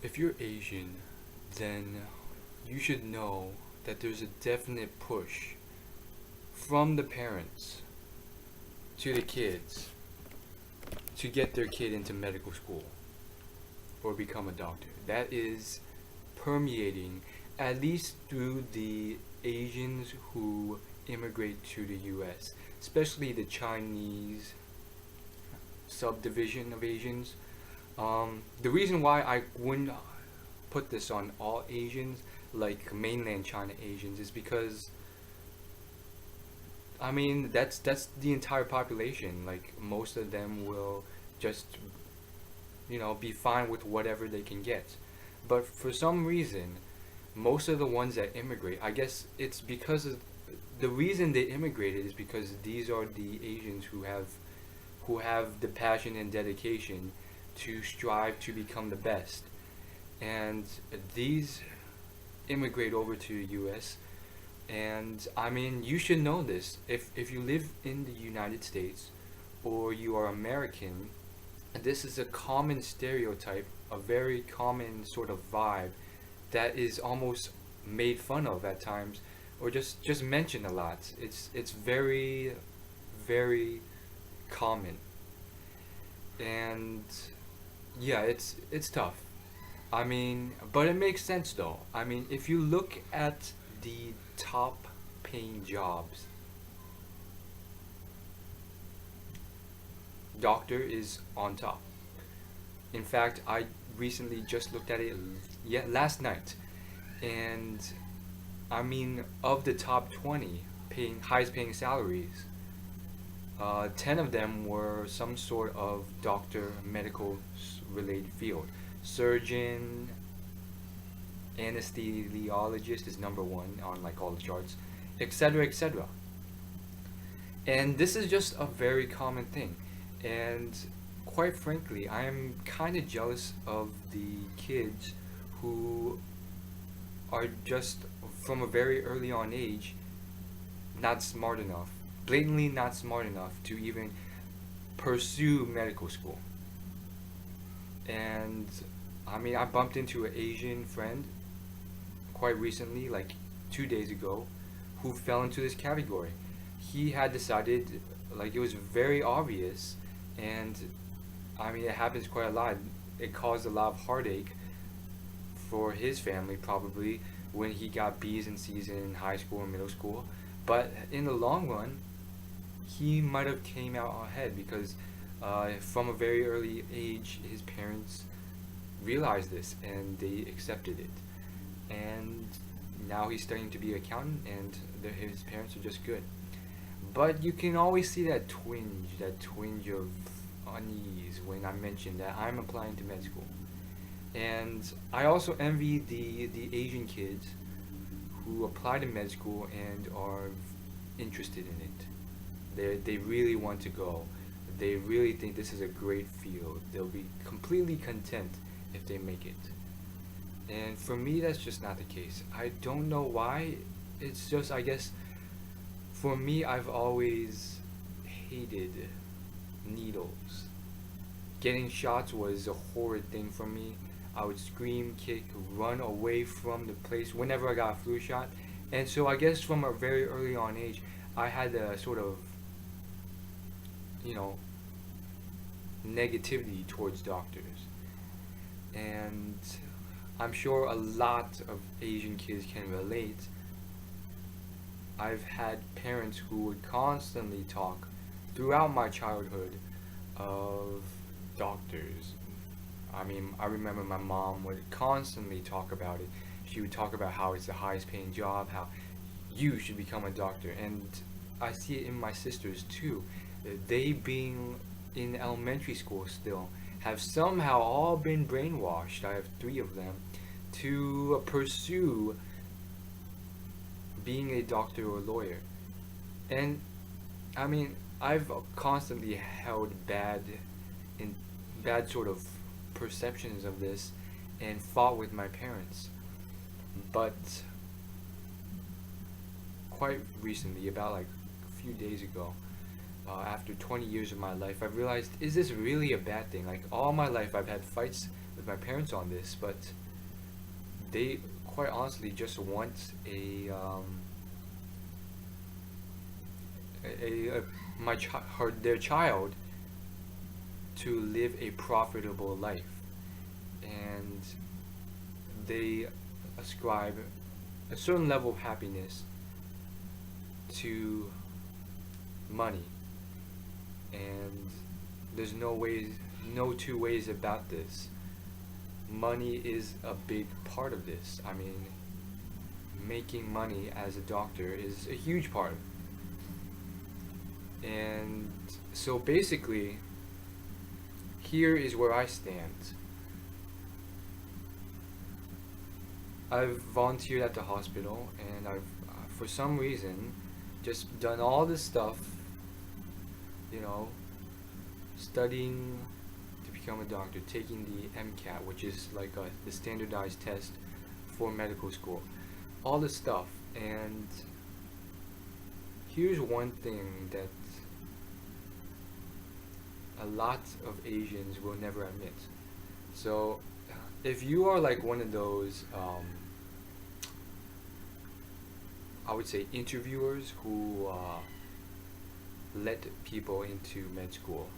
if you're Asian, then you should know that there's a definite push from the parents to the kids to get their kid into medical school or become a doctor. That is permeating, at least through the Asians who immigrate to the US, especially the Chinese subdivision of Asians. The reason why I wouldn't put this on all Asians, like mainland China Asians, is because I mean that's the entire population. Like most of them will just be fine with whatever they can get. But for some reason, most of the ones that immigrate, I guess it's because of the reason they immigrated is because these are the Asians who have the passion and dedication to strive to become the best. And these immigrate over to the US. And I mean, you should know this. If you live in the United States or you are American, this is a common stereotype, a very common sort of vibe that is almost made fun of at times or just mentioned a lot. It's very very common. And yeah, it's tough. I mean, but it makes sense though. I mean, if you look at the top paying jobs, doctor is on top. In fact, I recently just looked at it last night, and I mean, of the top 20 paying highest paying salaries, 10 of them were some sort of doctor, medical related field. Surgeon, anesthesiologist is number one on like all the charts, etc., etc. And this is just a very common thing. And quite frankly, I am kind of jealous of the kids who are just from a very early on age not smart enough, blatantly not smart enough to even pursue medical school. And I mean, I bumped into an Asian friend quite recently, like 2 days ago, who fell into this category. He had decided, like, it was very obvious, and I mean, it happens quite a lot. It caused a lot of heartache for his family, probably, when he got B's and C's in high school and middle school. But in the long run, he might have came out ahead because from a very early age, his parents realized this and they accepted it. And now he's starting to be an accountant, and his parents are just good. But you can always see that twinge of unease when I mention that I'm applying to med school. And I also envy the Asian kids who apply to med school and are interested in it. They really want to go. They really think this is a great field. They'll be completely content if they make it. And for me, that's just not the case. I don't know why. It's just, I guess, for me, I've always hated needles. Getting shots was a horrid thing for me. I would scream, kick, run away from the place whenever I got a flu shot. And so I guess from a very early on age, I had a sort of, you know, negativity towards doctors. And I'm sure a lot of Asian kids can relate. I've had parents who would constantly talk throughout my childhood of doctors. I mean, I remember my mom would constantly talk about it. She would talk about how it's the highest paying job, how you should become a doctor. And I see it in my sisters too. They, being in elementary school still, have somehow all been brainwashed. I have three of them to pursue being a doctor or lawyer. And I mean, I've constantly held in bad sort of perceptions of this and fought with my parents. But quite recently, about like a few days ago, after 20 years of my life, I've realized, is this really a bad thing? Like all my life, I've had fights with my parents on this, but they quite honestly just want a my their child to live a profitable life, and they ascribe a certain level of happiness to money, and there's no two ways about this. Money is a big part of this. I mean, making money as a doctor is a huge part. And so basically, here is where I stand. I've volunteered at the hospital, and I've, for some reason, just done all this stuff, you know, studying to become a doctor, taking the MCAT, which is like the standardized test for medical school, all this stuff. And here's one thing that a lot of Asians will never admit. So, if you are like one of those, I would say, interviewers who let people into med school,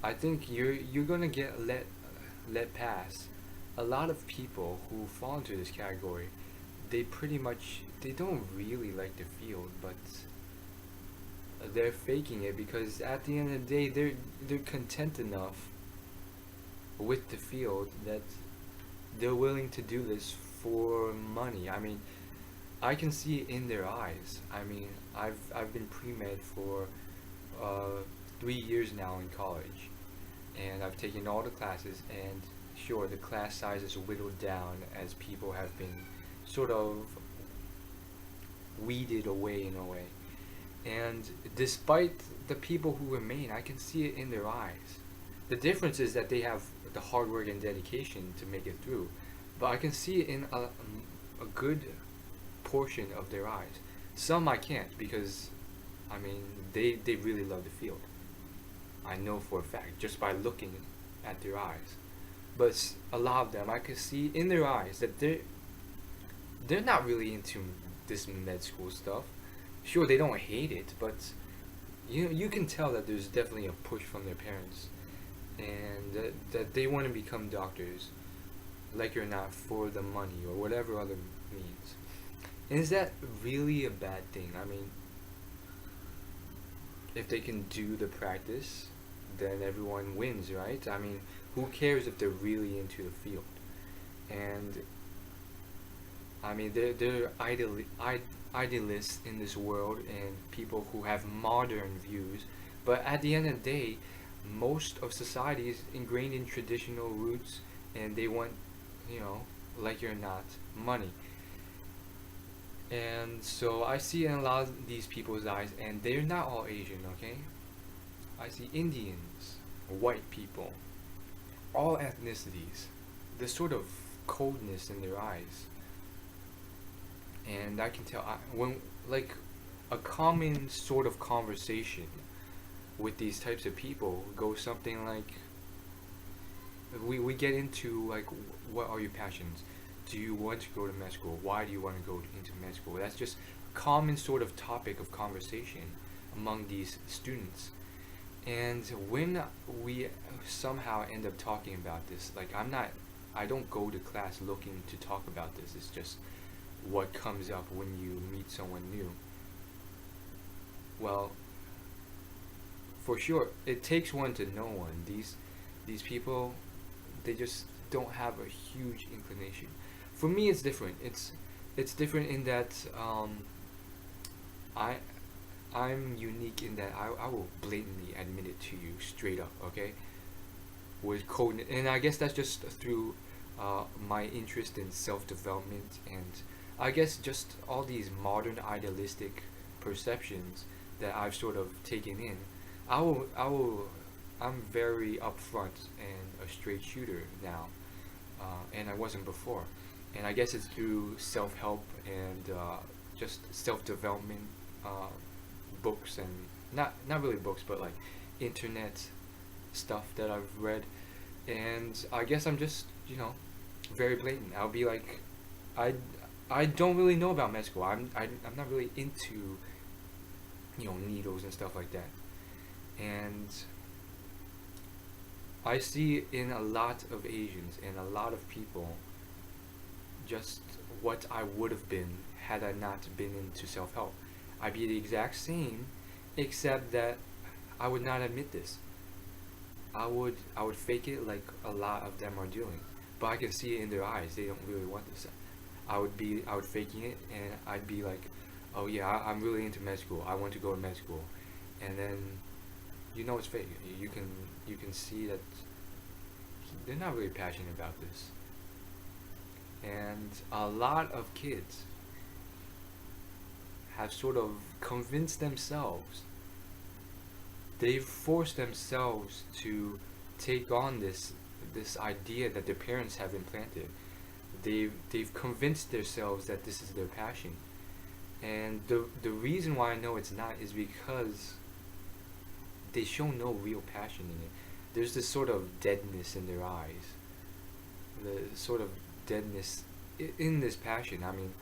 I think you're gonna get let pass. A lot of people who fall into this category, they don't really like the field, but they're faking it because at the end of the day they're content enough with the field that they're willing to do this for money. I mean, I can see it in their eyes. I mean, I've been pre-med for 3 years now in college, and I've taken all the classes, and sure, the class size is whittled down as people have been sort of weeded away in a way. And despite the people who remain, I can see it in their eyes. The difference is that they have the hard work and dedication to make it through, but I can see it in a good portion of their eyes. Some I can't because, I mean, they really love the field. I know for a fact just by looking at their eyes. But a lot of them, I can see in their eyes that they're not really into this med school stuff. Sure, they don't hate it, but you can tell that there's definitely a push from their parents, and that they want to become doctors, like or not, for the money or whatever other means. And is that really a bad thing? I mean, if they can do the practice, then everyone wins, right? I mean, who cares if they're really into the field? And I mean, they're idealists in this world, and people who have modern views. But at the end of the day, most of society is ingrained in traditional roots, and they want, like it or not, money. And so I see in a lot of these people's eyes, and they're not all Asian, okay? I see Indians, white people, all ethnicities. This sort of coldness in their eyes. And I can tell when, like, a common sort of conversation with these types of people goes something like, we get into like, what are your passions? Do you want to go to med school? Why do you want to go into med school? That's just a common sort of topic of conversation among these students. And when we somehow end up talking about this, like, I don't go to class looking to talk about this. It's just what comes up when you meet someone new. Well, for sure, it takes one to know one. These people, they just don't have a huge inclination. For me, it's different. It's different in that I'm unique in that I will blatantly admit it to you straight up, okay? With code, and I guess that's just through my interest in self-development, and I guess just all these modern idealistic perceptions that I've sort of taken in. I'm very upfront and a straight shooter now, and I wasn't before. And I guess it's through self-help and just self-development books, and not really books, but like internet stuff that I've read, And I guess I'm just, very blatant. I'll be like, I, I don't really know about med school. I'm not really into, needles and stuff like that. And I see in a lot of Asians and a lot of people just what I would have been had I not been into self help. I'd be the exact same, except that I would not admit this. I would fake it like a lot of them are doing, but I can see it in their eyes. They don't really want this. I would faking it, and I'd be like, oh yeah, I'm really into med school. I want to go to med school, and then it's fake. You can see that they're not really passionate about this, and a lot of kids have sort of convinced themselves. They've forced themselves to take on this idea that their parents have implanted. They've convinced themselves that this is their passion, and the reason why I know it's not is because they show no real passion in it. There's this sort of deadness in their eyes, the sort of deadness in this passion. I mean,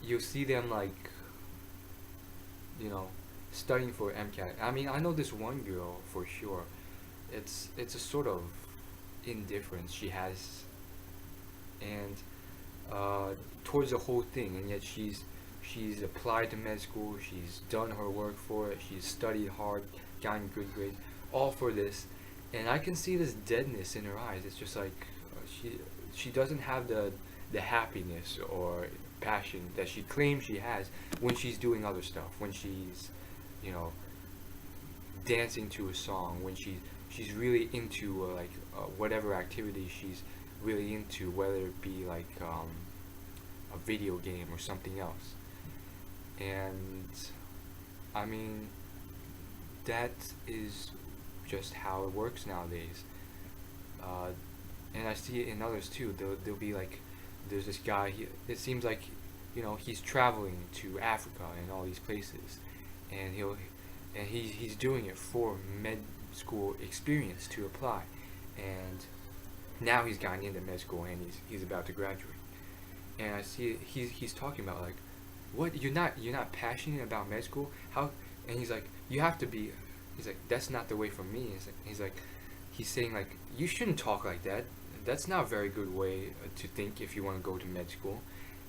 you'll see them like, you know, studying for MCAT. I mean, I know this one girl for sure. It's a sort of indifference she has, and towards the whole thing, and yet she's applied to med school. She's done her work for it. She's studied hard, gotten good grades, all for this, and I can see this deadness in her eyes. It's just like she doesn't have the happiness or passion that she claims she has when she's doing other stuff. When she's, you know, dancing to a song. When she's really into whatever activity she's really into, whether it be like a video game or something else. And I mean, that is just how it works nowadays. Uh, and I see it in others too. They'll be like, there's this guy. It seems like, he's traveling to Africa and all these places, and he's doing it for med school experience to apply, and now he's gotten into med school and he's about to graduate. And I see it, he's talking about like, what, you're not passionate about med school? How? And he's like, you have to be. He's like, that's not the way for me. He's saying like, you shouldn't talk like that. That's not a very good way to think if you want to go to med school.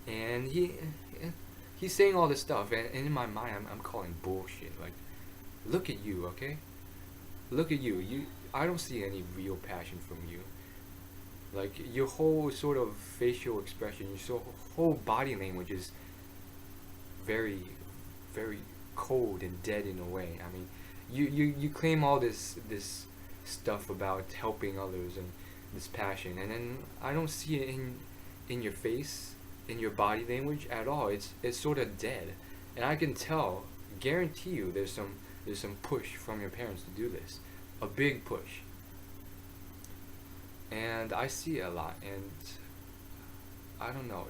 And he's saying all this stuff, and in my mind, I'm calling bullshit. Like, look at you, okay? Look at you. I don't see any real passion from you. Like, your whole sort of facial expression, whole body language is very, very cold and dead in a way. I mean, you claim all this stuff about helping others and this passion, and then I don't see it in your face, in your body language at all. It's sort of dead, and I can tell, guarantee you, there's some push from your parents to do this, a big push, and I see it a lot, and I don't know.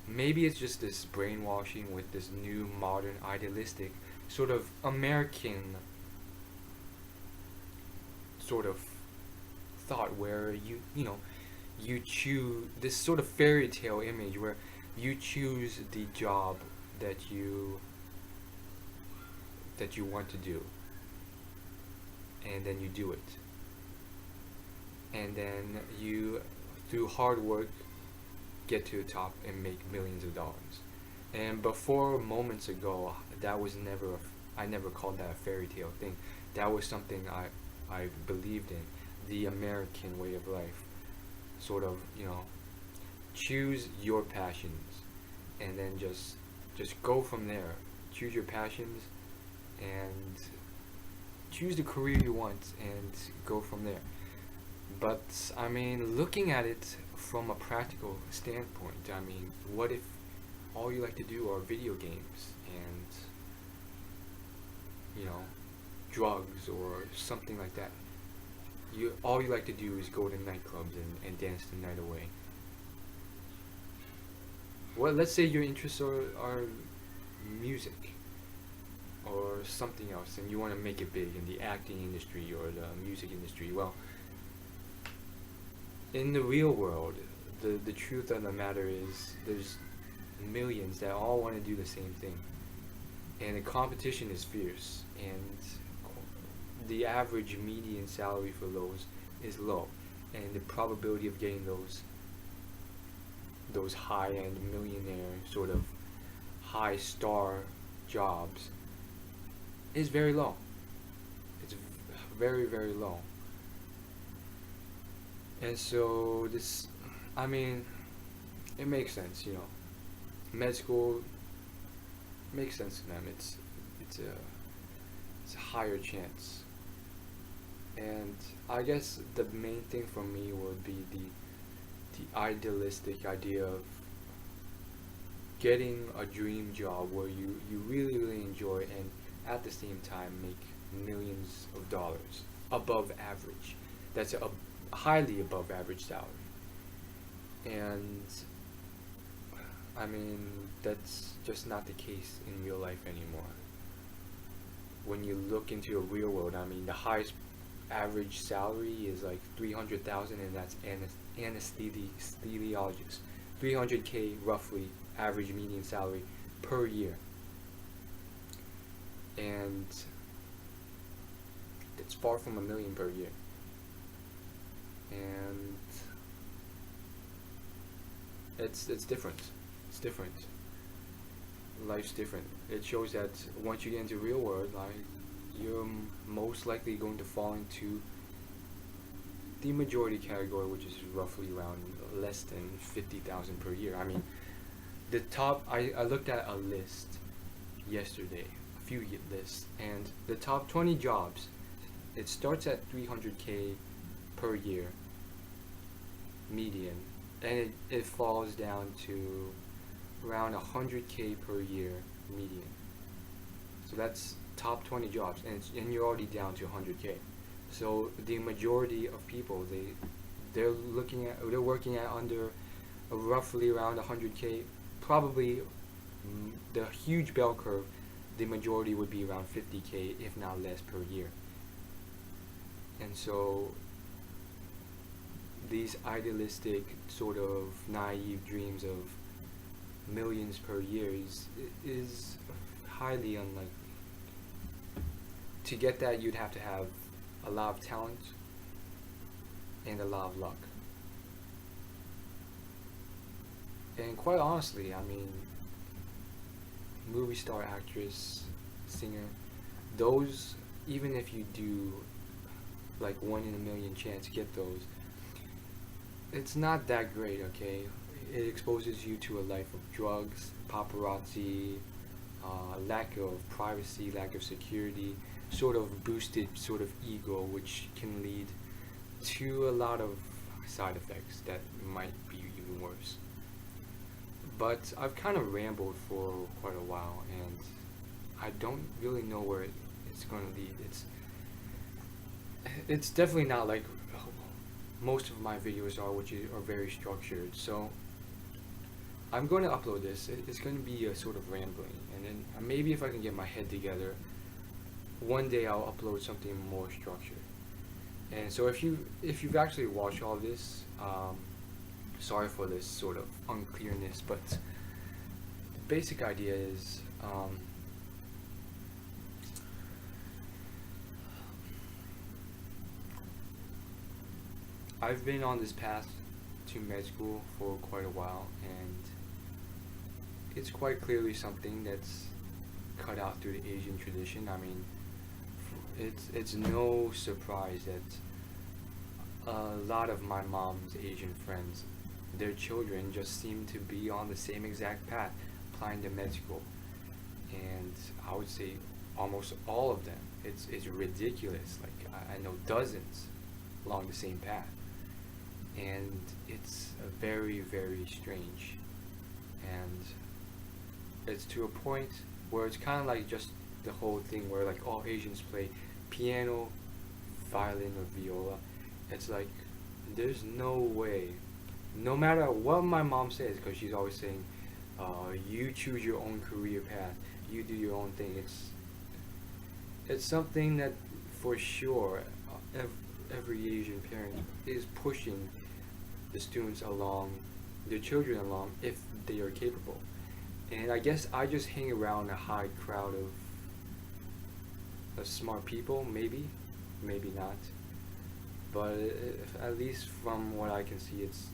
Maybe it's just this brainwashing with this new modern idealistic sort of American sort of thought where you choose this sort of fairy tale image where you choose the job that you want to do, and then you do it, and then you, through hard work, get to the top and make millions of dollars. And before, moments ago, I never called that a fairy tale thing. That was something I believed in, the American way of life. Sort of, choose your passions, and then just go from there. Choose your passions, and choose the career you want, and go from there. But I mean, looking at it from a practical standpoint, I mean, what if all you like to do are video games and, drugs or something like that? All you like to do is go to nightclubs and dance the night away. Well, let's say your interests are music or something else, and you want to make it big in the acting industry or the music industry. Well, in the real world, the truth of the matter is there's millions that all want to do the same thing, and the competition is fierce, and the average median salary for those is low, and the probability of getting those high-end millionaire sort of high star jobs is very low. It's very, very low. And so this, I mean, it makes sense, you know. Med school makes sense to them. It's a it's a higher chance. And I guess the main thing for me would be the idealistic idea of getting a dream job where you really, really enjoy and at the same time make millions of dollars above average. That's a highly above average salary. And I mean, that's just not the case in real life anymore. When you look into a real world, I mean, the highest average salary is like 300,000, and that's anesthesiologist. 300K roughly average median salary per year. And it's far from a million per year. And it's different. It's different. Life's different. It shows that once you get into real world, like you're most likely going to fall into the majority category, which is roughly around less than 50,000 per year. I mean, the top. I looked at a list yesterday, a few lists, and the top 20 jobs. It starts at 300K per year median, and it falls down to around 100K per year median. So that's top 20 jobs, and you're already down to 100K. So the majority of people, they're working at under roughly around 100K. Probably the huge bell curve, the majority would be around 50K, if not less, per year. And so these idealistic sort of naive dreams of millions per year is highly unlikely. To get that, you'd have to have a lot of talent and a lot of luck. And quite honestly, I mean, movie star, actress, singer, those, even if you do like 1 in a million chance to get those, it's not that great, okay? It exposes you to a life of drugs, paparazzi, lack of privacy, lack of security, sort of boosted sort of ego, which can lead to a lot of side effects that might be even worse. But I've kind of rambled for quite a while, and I don't really know where it's going to lead. It's definitely not like most of my videos are, which are very structured. So I'm going to upload this. It's going to be a sort of rambling, and then maybe if I can get my head together, one day I'll upload something more structured. And so if you've actually watched all this, sorry for this sort of unclearness, but the basic idea is I've been on this path to med school for quite a while, and it's quite clearly something that's cut out through the Asian tradition. I mean, it's no surprise that a lot of my mom's Asian friends, their children just seem to be on the same exact path, applying to med school. And I would say almost all of them. It's ridiculous. Like I know dozens along the same path. And it's very, very strange. And it's to a point where it's kind of like just the whole thing where like all Asians play piano, violin, or viola. It's like there's no way, no matter what my mom says, because she's always saying, you choose your own career path, you do your own thing. It's something that for sure every Asian parent is pushing the students along, their children along, if they are capable. And I guess I just hang around a high crowd of smart people, maybe, maybe not. But if, at least from what I can see, it's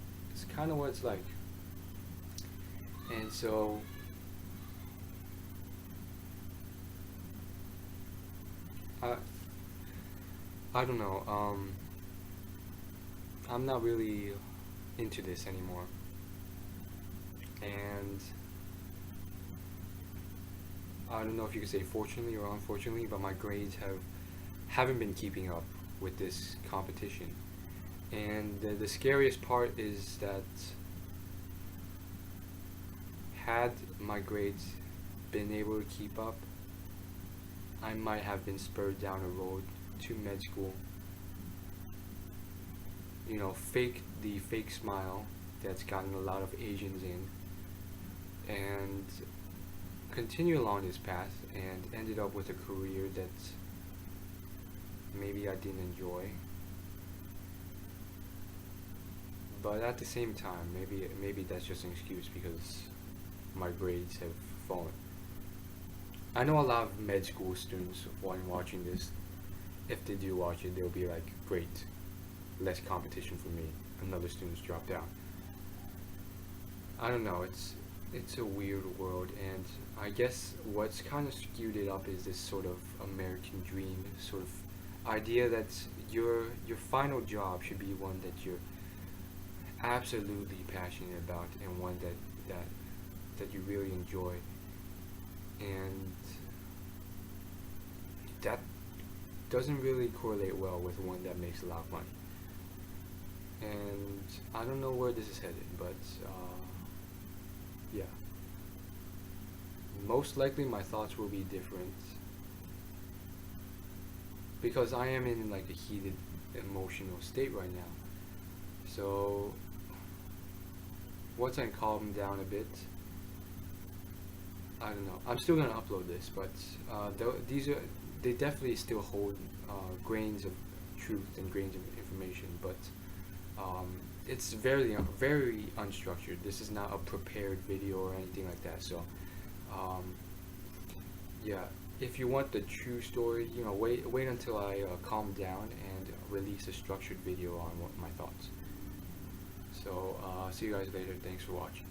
kind of what it's like. And so I I don't know. I'm not really into this anymore, and I don't know if you could say fortunately or unfortunately, but my grades haven't been keeping up with this competition. And the scariest part is that had my grades been able to keep up, I might have been spurred down a road to med school. You know, fake the fake smile that's gotten a lot of Asians in, and continue along this path and ended up with a career that maybe I didn't enjoy. But at the same time, maybe that's just an excuse because my grades have fallen. I know a lot of med school students when watching this, if they do watch it, they'll be like, great, less competition for me. Another student's dropped out. I don't know, it's a weird world, and I guess what's kind of skewed it up is this sort of American dream sort of idea that your final job should be one that you're absolutely passionate about and one that you really enjoy, and that doesn't really correlate well with one that makes a lot of money. And I don't know where this is headed, but yeah, most likely my thoughts will be different because I am in like a heated emotional state right now. So once I calm down a bit, I don't know. I'm still gonna upload this, but they definitely still hold grains of truth and grains of information, but it's very unstructured. This is not a prepared video or anything like that. So yeah, if you want the true story, you know, wait until I calm down and release a structured video on what my thoughts. So see you guys later. Thanks for watching.